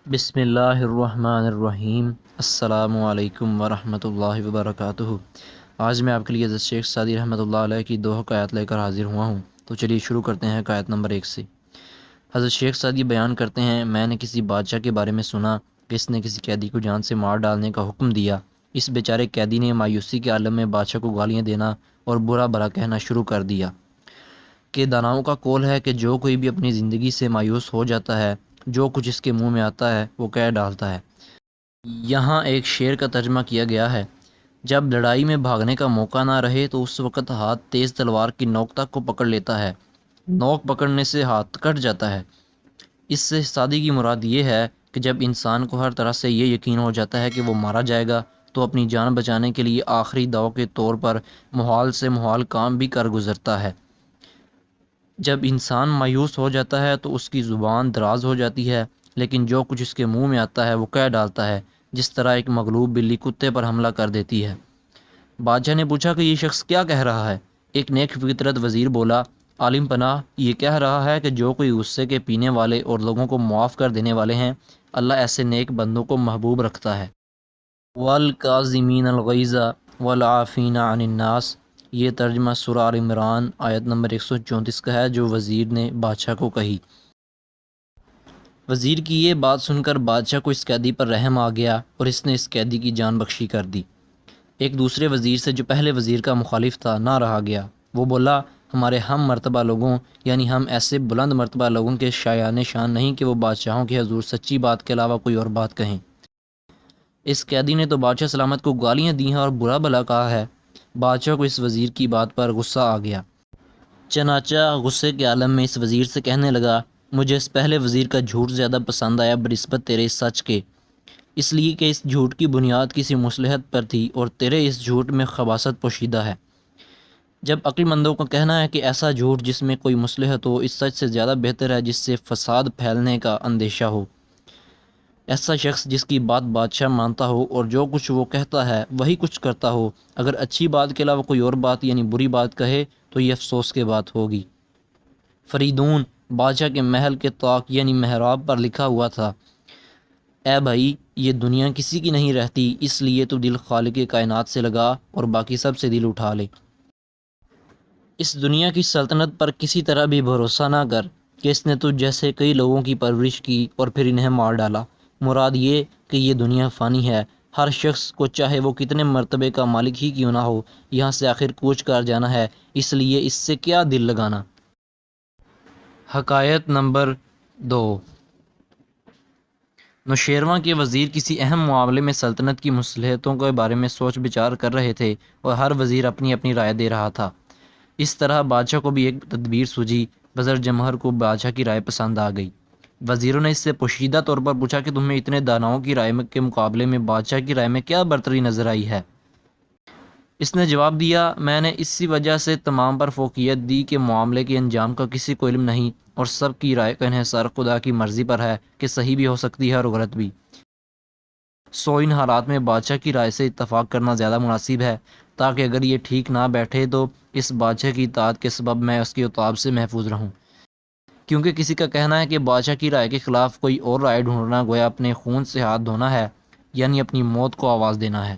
بسم اللہ الرحمن الرحیم۔ السلام علیکم ورحمۃ اللہ وبرکاتہ۔ آج میں آپ کے لیے حضرت شیخ سعدی رحمۃ اللہ علیہ کی دو حکایات لے کر حاضر ہوا ہوں۔ تو چلیے شروع کرتے ہیں حکایت نمبر 1 سے۔ حضرت شیخ سعدی بیان کرتے ہیں، میں نے کسی بادشاہ کے بارے میں سنا کہ اس نے کسی قیدی کو جان سے مار ڈالنے کا حکم دیا۔ اس بیچارے قیدی نے مایوسی کے عالم میں بادشاہ کو گالیاں دینا اور برا بھلا کہنا شروع کر دیا کہ داناؤں کا قول ہے کہ جو کوئی بھی اپنی زندگی سے مایوس ہو جاتا ہے، جو کچھ اس کے منہ میں آتا ہے وہ کہہ ڈالتا ہے۔ یہاں ایک شعر کا ترجمہ کیا گیا ہے، جب لڑائی میں بھاگنے کا موقع نہ رہے تو اس وقت ہاتھ تیز تلوار کی نوک تک کو پکڑ لیتا ہے، نوک پکڑنے سے ہاتھ کٹ جاتا ہے۔ اس سے سادی کی مراد یہ ہے کہ جب انسان کو ہر طرح سے یہ یقین ہو جاتا ہے کہ وہ مارا جائے گا تو اپنی جان بچانے کے لیے آخری داؤ کے طور پر محال سے محال کام بھی کر گزرتا ہے۔ جب انسان مایوس ہو جاتا ہے تو اس کی زبان دراز ہو جاتی ہے، لیکن جو کچھ اس کے منہ میں آتا ہے وہ کہہ ڈالتا ہے، جس طرح ایک مغلوب بلی کتے پر حملہ کر دیتی ہے۔ بادشاہ نے پوچھا کہ یہ شخص کیا کہہ رہا ہے؟ ایک نیک فطرت وزیر بولا، عالم پناہ یہ کہہ رہا ہے کہ جو کوئی غصے کے پینے والے اور لوگوں کو معاف کر دینے والے ہیں، اللہ ایسے نیک بندوں کو محبوب رکھتا ہے۔ وَالْكَاظِمِينَ الْغَيْظَ وَالْعَافِينَ عَنِ النَّاسِ، یہ ترجمہ سورہ آل عمران آیت نمبر 134 کا ہے، جو وزیر نے بادشاہ کو کہی۔ وزیر کی یہ بات سن کر بادشاہ کو اس قیدی پر رحم آ گیا اور اس نے اس قیدی کی جان بخشی کر دی۔ ایک دوسرے وزیر سے جو پہلے وزیر کا مخالف تھا نہ رہا گیا، وہ بولا، ہمارے ہم مرتبہ لوگوں یعنی ہم ایسے بلند مرتبہ لوگوں کے شایان شان نہیں کہ وہ بادشاہوں کے حضور سچی بات کے علاوہ کوئی اور بات کہیں۔ اس قیدی نے تو بادشاہ سلامت کو گالیاں دی ہیں اور برا بھلا کہا ہے۔ بادشاہ کو اس وزیر کی بات پر غصہ آ گیا، چنانچہ غصے کے عالم میں اس وزیر سے کہنے لگا، مجھے اس پہلے وزیر کا جھوٹ زیادہ پسند آیا بنسبت تیرے اس سچ کے، اس لیے کہ اس جھوٹ کی بنیاد کسی مصلحت پر تھی اور تیرے اس جھوٹ میں خباثت پوشیدہ ہے۔ جب عقل مندوں کا کہنا ہے کہ ایسا جھوٹ جس میں کوئی مصلحت ہو اس سچ سے زیادہ بہتر ہے جس سے فساد پھیلنے کا اندیشہ ہو۔ ایسا شخص جس کی بات بادشاہ مانتا ہو اور جو کچھ وہ کہتا ہے وہی کچھ کرتا ہو، اگر اچھی بات کے علاوہ کوئی اور بات یعنی بری بات کہے تو یہ افسوس کی بات ہوگی۔ فریدون بادشاہ کے محل کے طاق یعنی محراب پر لکھا ہوا تھا، اے بھائی یہ دنیا کسی کی نہیں رہتی، اس لیے تو دل خالق کائنات سے لگا اور باقی سب سے دل اٹھا لے۔ اس دنیا کی سلطنت پر کسی طرح بھی بھروسہ نہ کر کہ اس نے تجھ جیسے کئی لوگوں کی پرورش کی اور پھر انہیں مار ڈالا۔ مراد یہ کہ یہ دنیا فانی ہے، ہر شخص کو چاہے وہ کتنے مرتبے کا مالک ہی کیوں نہ ہو یہاں سے آخر کوچ کر جانا ہے، اس لیے اس سے کیا دل لگانا۔ حکایت نمبر 2۔ نوشیروان کے وزیر کسی اہم معاملے میں سلطنت کی مصلحتوں کے بارے میں سوچ بچار کر رہے تھے اور ہر وزیر اپنی اپنی رائے دے رہا تھا۔ اس طرح بادشاہ کو بھی ایک تدبیر سوجھی، وزیر جمہر کو بادشاہ کی رائے پسند آ گئی۔ وزیروں نے اس سے پوشیدہ طور پر پوچھا کہ تمہیں اتنے داناؤں کی رائے کے مقابلے میں بادشاہ کی رائے میں کیا برتری نظر آئی ہے؟ اس نے جواب دیا، میں نے اسی وجہ سے تمام پر فوقیت دی کہ معاملے کے انجام کا کسی کو علم نہیں اور سب کی رائے کا انحصار خدا کی مرضی پر ہے کہ صحیح بھی ہو سکتی ہے اور غلط بھی۔ سو ان حالات میں بادشاہ کی رائے سے اتفاق کرنا زیادہ مناسب ہے، تاکہ اگر یہ ٹھیک نہ بیٹھے تو اس بادشاہ کی اطاعت کے سبب میں اس کے عتاب سے محفوظ رہوں۔ کیونکہ کسی کا کہنا ہے کہ بادشاہ کی رائے کے خلاف کوئی اور رائے ڈھونڈنا گویا اپنے خون سے ہاتھ دھونا ہے، یعنی اپنی موت کو آواز دینا ہے۔